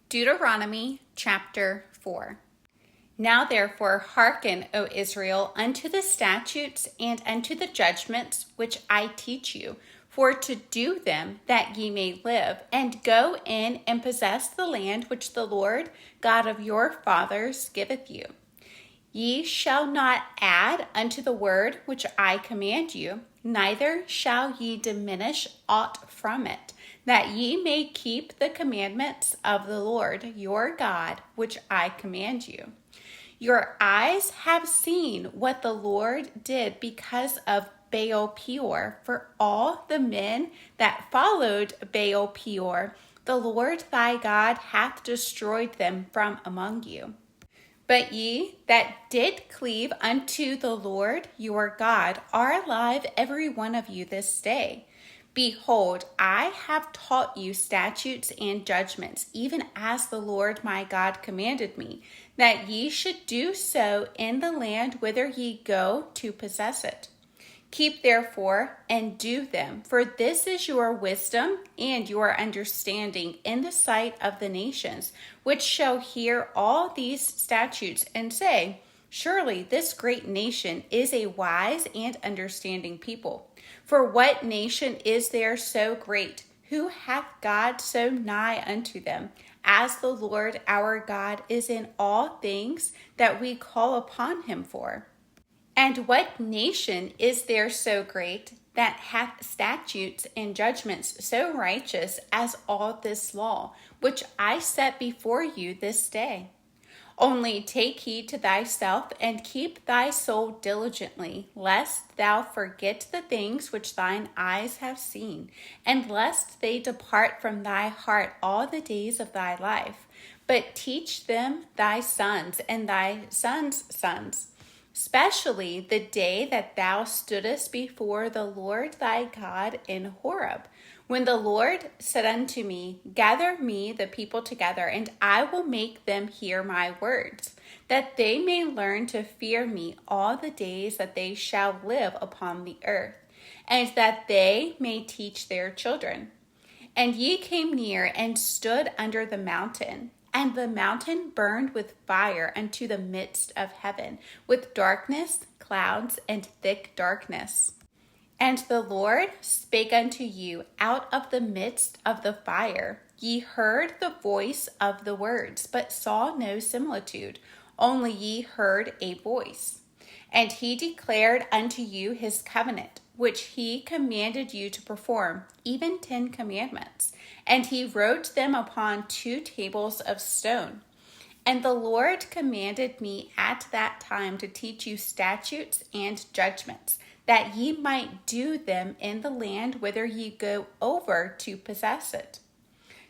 Deuteronomy chapter 4. Now therefore hearken, O Israel, unto the statutes and unto the judgments which I teach you, for to do them, that ye may live, and go in and possess the land which the Lord God of your fathers giveth you. Ye shall not add unto the word which I command you, neither shall ye diminish aught from it, that ye may keep the commandments of the Lord your God, which I command you. Your eyes have seen what the Lord did because of Baal Peor. For all the men that followed Baal Peor, the Lord thy God hath destroyed them from among you. But ye that did cleave unto the Lord your God are alive every one of you this day. Behold, I have taught you statutes and judgments, even as the Lord my God commanded me, that ye should do so in the land whither ye go to possess it. Keep therefore and do them, for this is your wisdom and your understanding in the sight of the nations, which shall hear all these statutes and say, surely this great nation is a wise and understanding people. For what nation is there so great? Who hath God so nigh unto them? As the Lord our God is in all things that we call upon him for. And what nation is there so great that hath statutes and judgments so righteous as all this law, which I set before you this day? Only take heed to thyself and keep thy soul diligently, lest thou forget the things which thine eyes have seen, and lest they depart from thy heart all the days of thy life. But teach them thy sons and thy sons' sons, especially the day that thou stoodest before the Lord thy God in Horeb, when the Lord said unto me, gather me the people together, and I will make them hear my words, that they may learn to fear me all the days that they shall live upon the earth, and that they may teach their children. And ye came near and stood under the mountain, and the mountain burned with fire unto the midst of heaven, with darkness, clouds, and thick darkness. And the Lord spake unto you out of the midst of the fire. Ye heard the voice of the words, but saw no similitude, only ye heard a voice. And he declared unto you his covenant, which he commanded you to perform, even 10 commandments. And he wrote them upon 2 tables of stone. And the Lord commanded me at that time to teach you statutes and judgments, that ye might do them in the land whither ye go over to possess it.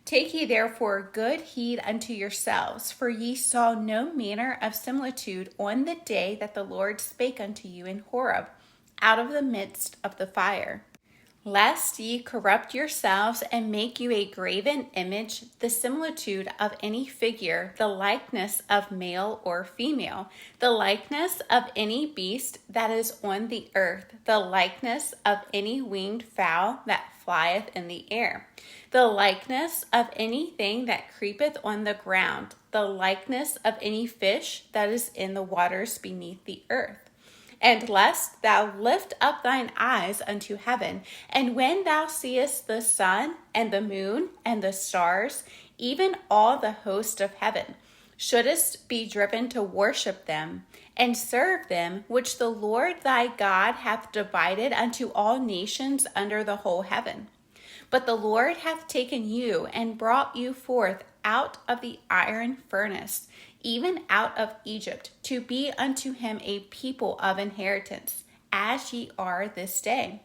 Take ye therefore good heed unto yourselves, for ye saw no manner of similitude on the day that the Lord spake unto you in Horeb, out of the midst of the fire. Lest ye corrupt yourselves and make you a graven image, the similitude of any figure, the likeness of male or female, the likeness of any beast that is on the earth, the likeness of any winged fowl that flieth in the air, the likeness of anything that creepeth on the ground, the likeness of any fish that is in the waters beneath the earth. And lest thou lift up thine eyes unto heaven, and when thou seest the sun and the moon and the stars, even all the host of heaven, shouldest be driven to worship them and serve them, which the Lord thy God hath divided unto all nations under the whole heaven. But the Lord hath taken you and brought you forth out of the iron furnace, even out of Egypt, to be unto him a people of inheritance, as ye are this day.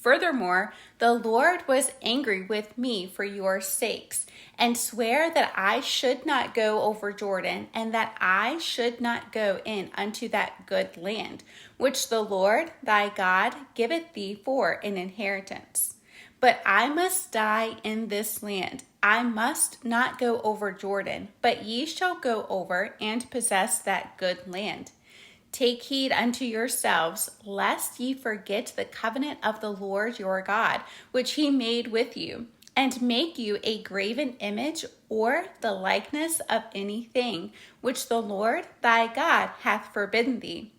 Furthermore, the Lord was angry with me for your sakes, and sware that I should not go over Jordan, and that I should not go in unto that good land, which the Lord thy God giveth thee for an inheritance. But I must die in this land. I must not go over Jordan, but ye shall go over and possess that good land. Take heed unto yourselves, lest ye forget the covenant of the Lord your God, which he made with you, and make you a graven image or the likeness of anything which the Lord thy God hath forbidden thee.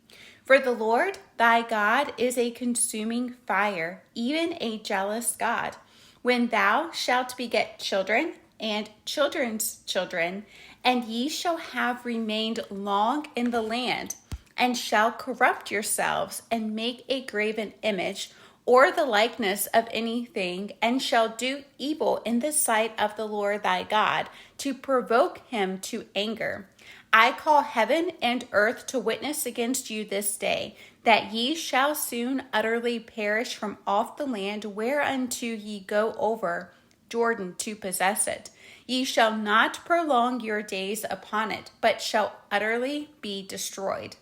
For the Lord thy God is a consuming fire, even a jealous God. When thou shalt beget children and children's children, and ye shall have remained long in the land, and shall corrupt yourselves, and make a graven image, or the likeness of anything, and shall do evil in the sight of the Lord thy God, to provoke him to anger. I call heaven and earth to witness against you this day, that ye shall soon utterly perish from off the land whereunto ye go over Jordan to possess it. Ye shall not prolong your days upon it, but shall utterly be destroyed.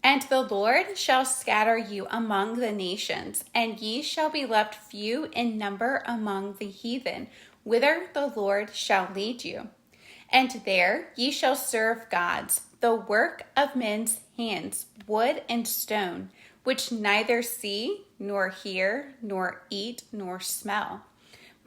And the Lord shall scatter you among the nations, and ye shall be left few in number among the heathen, whither the Lord shall lead you. And there ye shall serve gods, the work of men's hands, wood and stone, which neither see, nor hear, nor eat, nor smell.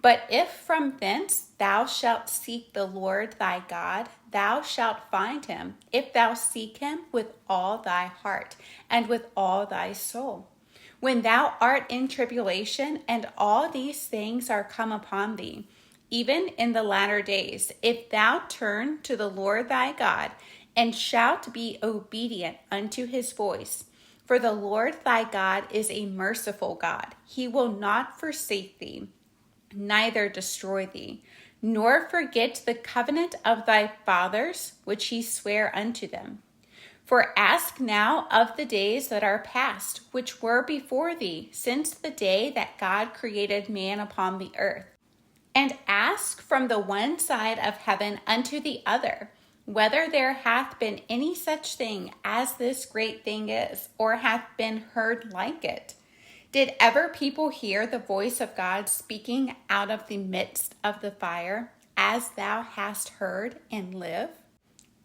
But if from thence thou shalt seek the Lord thy God, thou shalt find him, if thou seek him with all thy heart and with all thy soul. When thou art in tribulation, and all these things are come upon thee, even in the latter days, if thou turn to the Lord thy God, and shalt be obedient unto his voice. For the Lord thy God is a merciful God. He will not forsake thee, neither destroy thee, nor forget the covenant of thy fathers, which he sware unto them. For ask now of the days that are past, which were before thee, since the day that God created man upon the earth. And ask from the one side of heaven unto the other, whether there hath been any such thing as this great thing is, or hath been heard like it. Did ever people hear the voice of God speaking out of the midst of the fire, as thou hast heard, and live?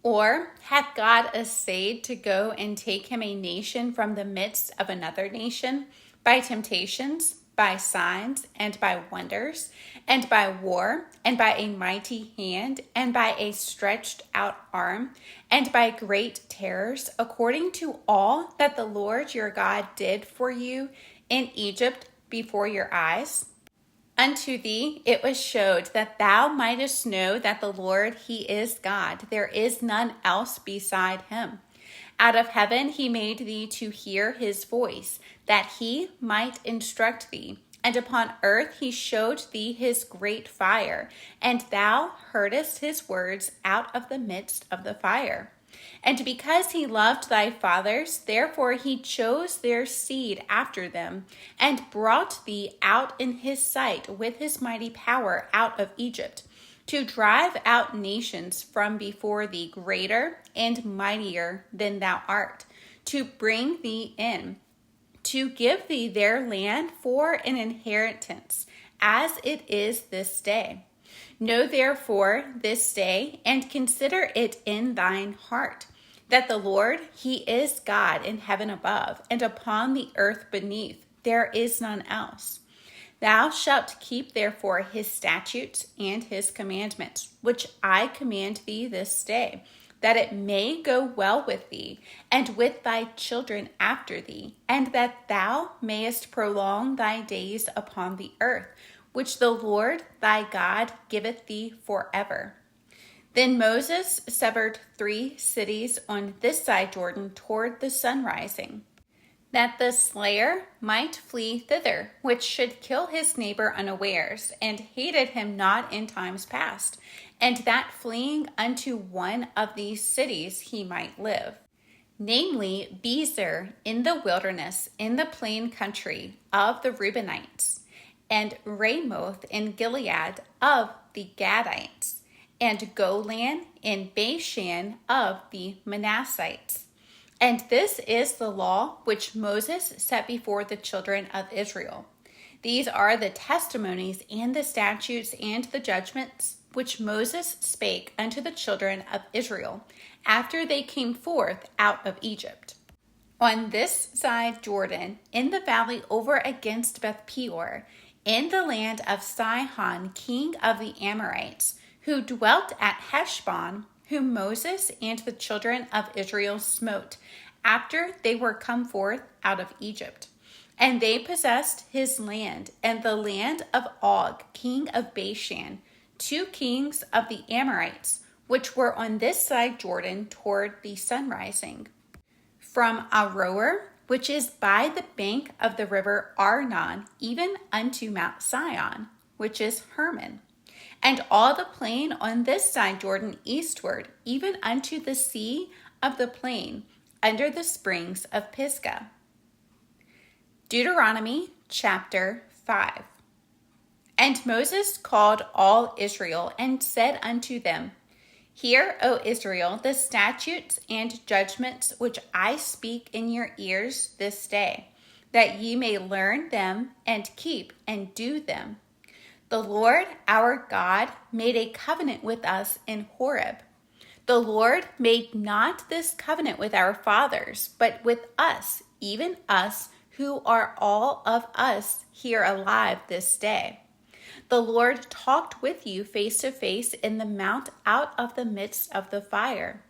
Or hath God essayed to go and take him a nation from the midst of another nation, by temptations, by signs, and by wonders, and by war, and by a mighty hand, and by a stretched out arm, and by great terrors, according to all that the Lord your God did for you in Egypt before your eyes? Unto thee it was showed that thou mightest know that the Lord, he is God. There is none else beside him. Out of heaven he made thee to hear his voice, that he might instruct thee. And upon earth he showed thee his great fire, and thou heardest his words out of the midst of the fire. And because he loved thy fathers, therefore he chose their seed after them, and brought thee out in his sight with his mighty power out of Egypt, to drive out nations from before thee greater and mightier than thou art, to bring thee in, to give thee their land for an inheritance, as it is this day. Know therefore this day, and consider it in thine heart, that the Lord, he is God in heaven above, and upon the earth beneath. There is none else. Thou shalt keep therefore his statutes and his commandments, which I command thee this day, that it may go well with thee, and with thy children after thee, and that thou mayest prolong thy days upon the earth, which the Lord thy God giveth thee forever. Then Moses severed 3 cities on this side Jordan toward the sunrising, that the slayer might flee thither, which should kill his neighbor unawares, and hated him not in times past, and that fleeing unto one of these cities he might live. Namely, Bezer in the wilderness, in the plain country of the Reubenites, and Ramoth in Gilead of the Gadites, and Golan in Bashan of the Manassites. And this is the law which Moses set before the children of Israel. These are the testimonies and the statutes and the judgments which Moses spake unto the children of Israel after they came forth out of Egypt. On this side Jordan, in the valley over against Beth Peor, in the land of Sihon, king of the Amorites, who dwelt at Heshbon, whom Moses and the children of Israel smote, after they were come forth out of Egypt. And they possessed his land, and the land of Og, king of Bashan, 2 kings of the Amorites, which were on this side Jordan toward the sunrising. From Aroer, which is by the bank of the river Arnon, even unto Mount Sinai, which is Hermon, and all the plain on this side Jordan eastward, even unto the sea of the plain, under the springs of Pisgah. Deuteronomy chapter 5. And Moses called all Israel and said unto them, Hear, O Israel, the statutes and judgments which I speak in your ears this day, that ye may learn them and keep and do them. The Lord our God made a covenant with us in Horeb. The Lord made not this covenant with our fathers, but with us, even us who are all of us here alive this day. The Lord talked with you face to face in the mount out of the midst of the fire.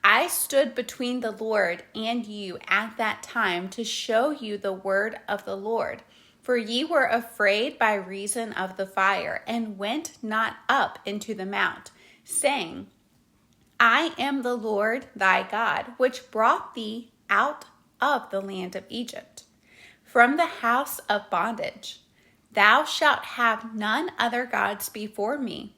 I stood between the Lord and you at that time to show you the word of the Lord. For ye were afraid by reason of the fire, and went not up into the mount, saying, I am the Lord thy God, which brought thee out of the land of Egypt, from the house of bondage. Thou shalt have none other gods before me.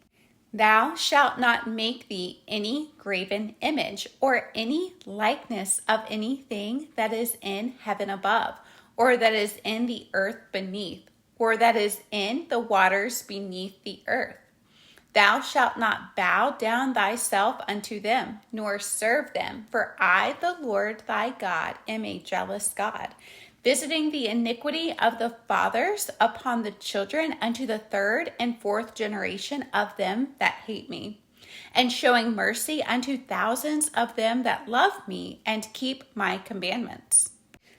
Thou shalt not make thee any graven image, or any likeness of anything that is in heaven above, or that is in the earth beneath, or that is in the waters beneath the earth. Thou shalt not bow down thyself unto them, nor serve them, for I, the Lord thy God, am a jealous God, visiting the iniquity of the fathers upon the children unto the 3rd and 4th generation of them that hate me, and showing mercy unto thousands of them that love me and keep my commandments.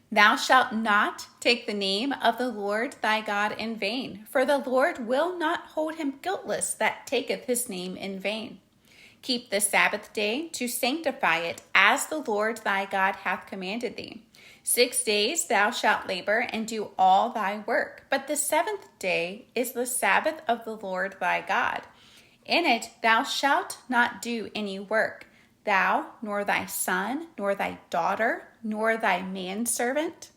Thou shalt not take the name of the Lord thy God in vain, for the Lord will not hold him guiltless that taketh his name in vain. Keep the Sabbath day to sanctify it, as the Lord thy God hath commanded thee. 6 days thou shalt labor and do all thy work, but the 7th day is the Sabbath of the Lord thy God. In it thou shalt not do any work, thou, nor thy son, nor thy daughter, nor thy manservant,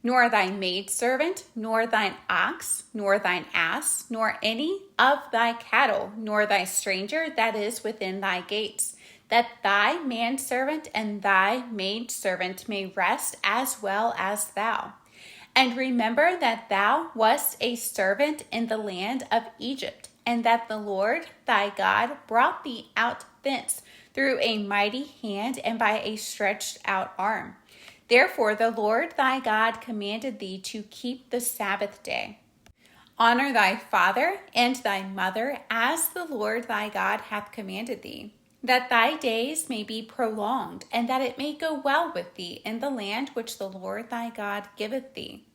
nor thy maidservant, nor thine ox, nor thine ass, nor any of thy cattle, nor thy stranger that is within thy gates, that thy manservant and thy maidservant may rest as well as thou. And remember that thou wast a servant in the land of Egypt, and that the Lord thy God brought thee out thence through a mighty hand and by a stretched out arm. Therefore the Lord thy God commanded thee to keep the Sabbath day. Honor thy father and thy mother, as the Lord thy God hath commanded thee, that thy days may be prolonged, and that it may go well with thee in the land which the Lord thy God giveth thee.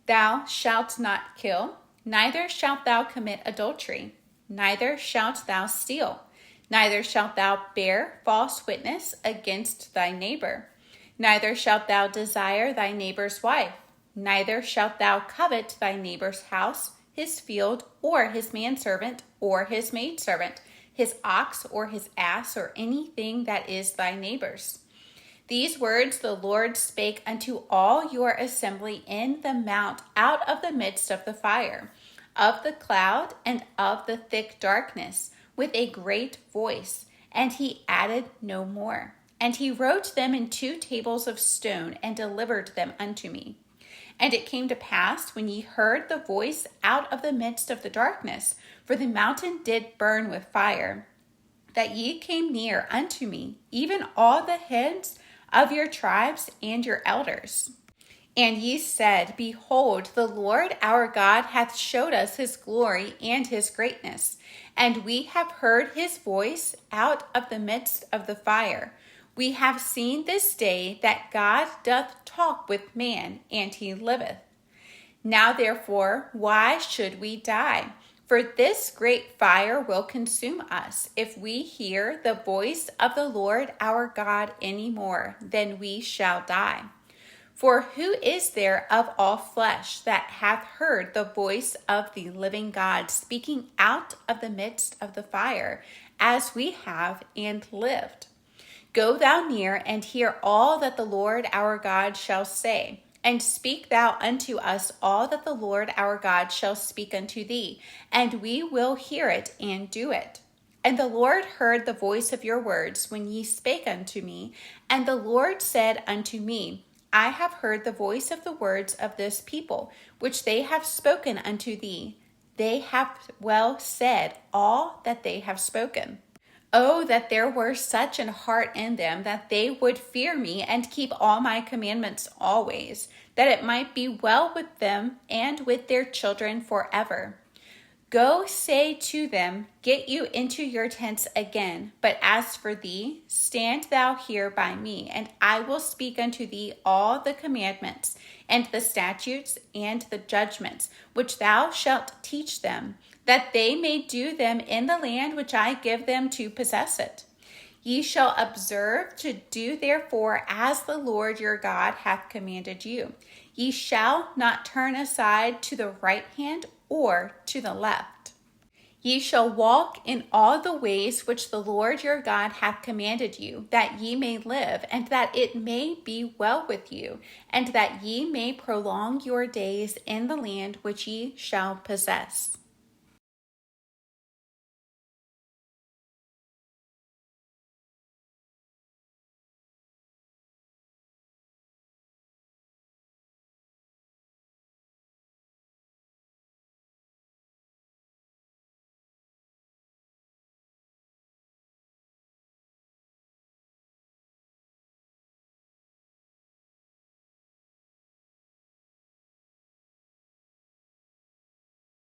Thou shalt not kill, neither shalt thou commit adultery, neither shalt thou steal, neither shalt thou bear false witness against thy neighbor, neither shalt thou desire thy neighbor's wife, neither shalt thou covet thy neighbor's house, his field, or his manservant, or his maidservant, his ox, or his ass, or anything that is thy neighbor's. These words the Lord spake unto all your assembly in the mount out of the midst of the fire, of the cloud, and of the thick darkness, with a great voice, and he added no more. And he wrote them in 2 tables of stone, and delivered them unto me. And it came to pass, when ye heard the voice out of the midst of the darkness, for the mountain did burn with fire, that ye came near unto me, even all the heads of your tribes and your elders. And ye said, Behold, the Lord our God hath showed us his glory and his greatness, and we have heard his voice out of the midst of the fire. We have seen this day that God doth talk with man, and he liveth. Now therefore, why should we die? For this great fire will consume us. If we hear the voice of the Lord our God any more, then we shall die. For who is there of all flesh that hath heard the voice of the living God speaking out of the midst of the fire, as we have and lived? Go thou near and hear all that the Lord our God shall say. And speak thou unto us all that the Lord our God shall speak unto thee, and we will hear it and do it. And the Lord heard the voice of your words when ye spake unto me. And the Lord said unto me, I have heard the voice of the words of this people, which they have spoken unto thee. They have well said all that they have spoken. Oh, that there were such an heart in them, that they would fear me and keep all my commandments always, that it might be well with them and with their children forever. Go say to them, get you into your tents again. But as for thee, stand thou here by me, and I will speak unto thee all the commandments, and the statutes, and the judgments, which thou shalt teach them, that they may do them in the land which I give them to possess it. Ye shall observe to do therefore as the Lord your God hath commanded you. Ye shall not turn aside to the right hand or to the left. Ye shall walk in all the ways which the Lord your God hath commanded you, that ye may live, and that it may be well with you, and that ye may prolong your days in the land which ye shall possess.